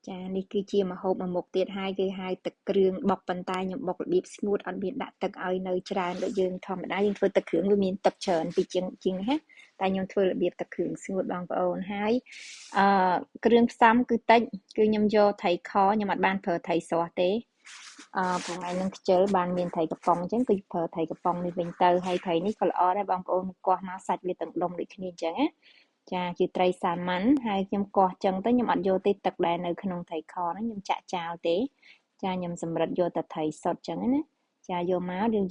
ចានេះគឺជាម្ហូបមួយមុខទៀតហើយគឺហៅទឹកគ្រឿងបុកប៉ុន្តែខ្ញុំបុករបៀបស្ងួតអត់មានដាក់ទឹកឲ្យនៅច្រើនដូចយើងធម្មតាយើងធ្វើទឹកគ្រឿងវាមានទឹកច្រើនពីជាងណាតែខ្ញុំធ្វើរបៀបទឹកគ្រឿងស្ងួតបងប្អូនហើយគ្រឿងផ្សំគឺតិចគឺខ្ញុំយកត្រីខខ្ញុំអត់បានប្រើត្រីស្រស់ទេព្រោះថ្ងៃនឹងខ្ជិលបានមានត្រីកំប៉ុងអញ្ចឹងគឺប្រើត្រីកំប៉ុងនេះវិញទៅហើយត្រីនេះក៏ល្អដែរបងប្អូនកោះមកសាច់វាទាំងដុំដូចគ្នាអញ្ចឹងណាចាជាត្រីសាម៉ាន់ហើយខ្ញុំកោះចឹងទៅខ្ញុំអត់យកទេទឹកដែលនៅក្នុងត្រីខហ្នឹងខ្ញុំចាក់ចោលទេចាខ្ញុំសម្រិតយកតែត្រីសុទ្ធចឹងណាចាយកមកយើង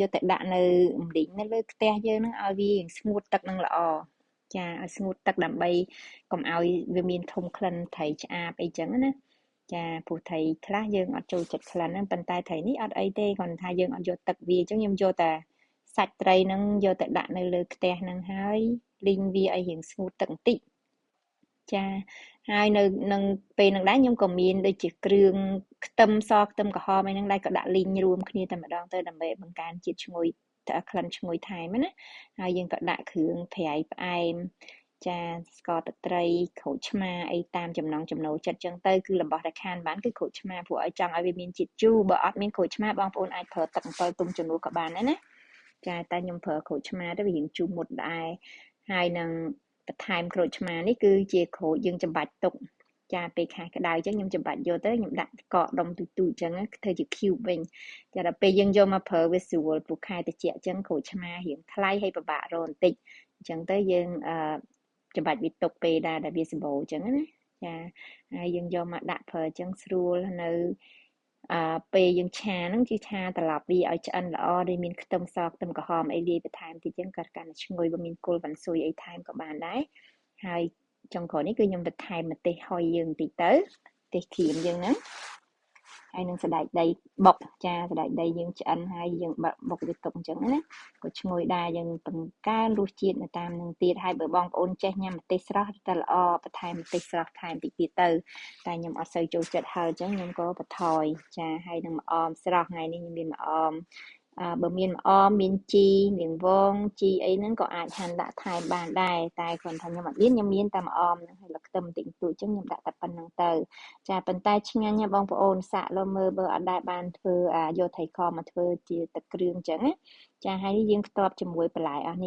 យកតែដាក់នៅម្លីងនៅលើខ្ទះយើងហ្នឹងឲ្យវាស្ងួតទឹកនឹងល្អចាឲ្យស្ងួតទឹកដើម្បីកុំឲ្យវាមានធុំក្លិនត្រីឆ្អាបអីចឹងណាចាព្រោះត្រីខ្លះយើងអត់ចូលចិត្តក្លិនហ្នឹងប៉ុន្តែត្រីនេះអត់អីទេគ្រាន់ថាយើងអត់យកទឹកវាអញ្ចឹងខ្ញុំយកតែសាច់ត្រីហ្នឹងយកតែដាក់នៅលើខ្ទះហ្នឹងហើយលីងវាឲ្យរៀងស្ងួតទឹកបន្តិចចាហើយនៅនឹងពេលហ្នឹងដែរខ្ញុំក៏មានដូចជាគ្រឿងខ្ទឹមសខ្ទឹមក្រហមអីហ្នឹងដែរក៏ដាក់លីងរួមគ្នាតែម្ដងទៅដើម្បីបង្កើនជាតិឈ្ងុយក្លិនឈ្ងុយថែមណាហើយយើងក៏ដាក់គ្រឿងប្រៃផ្អែមចាស្ករទឹកត្រីក្រូចឆ្មាអីតាមចំណង់ចំណូលចិត្តចឹងទៅគឺរបស់ដែលខានបានគឺក្រូចឆ្មាព្រោះឲ្យចង់ឲ្យវាមានជាតិជូរបើអត់មានក្រូចឆ្មាបងប្អូនអាចប្រើទឹកអំពិលទុំជំនួសក៏បានដែរណាចាតែខ្ញុំប្រើក្រូចឆ្មាទៅវារៀងជូរមុតដែរហើយនឹងបន្ថែមក្រូចឆ្មានេះគឺជាក្រូចយើងចំបាច់ទុកចាពេលខែក្តៅអញ្ចឹងខ្ញុំចំបាច់យកទៅខ្ញុំដាក់កកដុំទូចអញ្ចឹងធ្វើជា cube វិញចាដល់ពេលយើងយកមកប្រើវាស្រួលព្រោះខែត្រជាក់អញ្ចឹងក្រូចឆ្មារៀងថ្លៃហើយពិបាករកបន្តិចអញ្ចឹងទៅយើងចំបាច់វាទុកពេលដែលវាសម្បូរអញ្ចឹងណាចាហើយយើងយកមកដាក់ប្រើអញ្ចឹងស្រួលនៅពេលយើងឆាហ្នឹងគឺឆាត្រឡប់វាឲ្យឆ្អិនល្អឬមានខ្ទឹមសខ្ទឹមក្រហមអីលាយបន្ថែមតិចអញ្ចឹងក៏កាន់តែឈ្ងុយបើមានគល់វ៉ាន់ស៊ុយអីថែមក៏បានដែរហើយចុងក្រោយនេះគឺខ្ញុំបន្ថែមម្ទេសហុយយើងបន្តិចទៅម្ទេសក្រៀមយើងហ្នឹងហើយនឹងសណ្តែកដីបុកចាសណ្តែកដីយើងឆ្អិនហើយយើងបុកវាទុកអញ្ចឹងណាក៏ឈ្ងុយដែរយើងបង្កើនរសជាតិនៅតាមនឹងទៀតហើយបើបងប្អូនចេះញ៉ាំម្ទេសស្រស់ទៅល្អបន្ថែមម្ទេសស្រស់ថែមតិចទៀតទៅតែខ្ញុំអត់សូវចូលចិត្តហឹរអញ្ចឹងខ្ញុំក៏បន្ថយចាហើយនឹងម្អមស្រស់ថ្ងៃនេះខ្ញុំមានម្អមបើមានម្អមមានជីនាងវងជីអីហ្នឹងក៏អាចហាន់ដាក់ថែមបានដែរតែគ្រាន់តែខ្ញុំអត់មានខ្ញុំមានតែម្អមហ្នឹងហើយលើខ្ទឹមបន្តិចបន្តួចអញ្ចឹងខ្ញុំដាក់តែប៉ុណ្្នឹងទៅចាប៉ុន្តែឆ្ងាញ់ណាស់បងប្អូនសាកលើមើលបើអត់ដែរបានធ្វើយកត្រីខមកធ្វើជាទឹកគ្រឿងអញ្ចឹងណាចាហើយយើងខ្ទាប់ជាមួយបន្លែអស់នេះ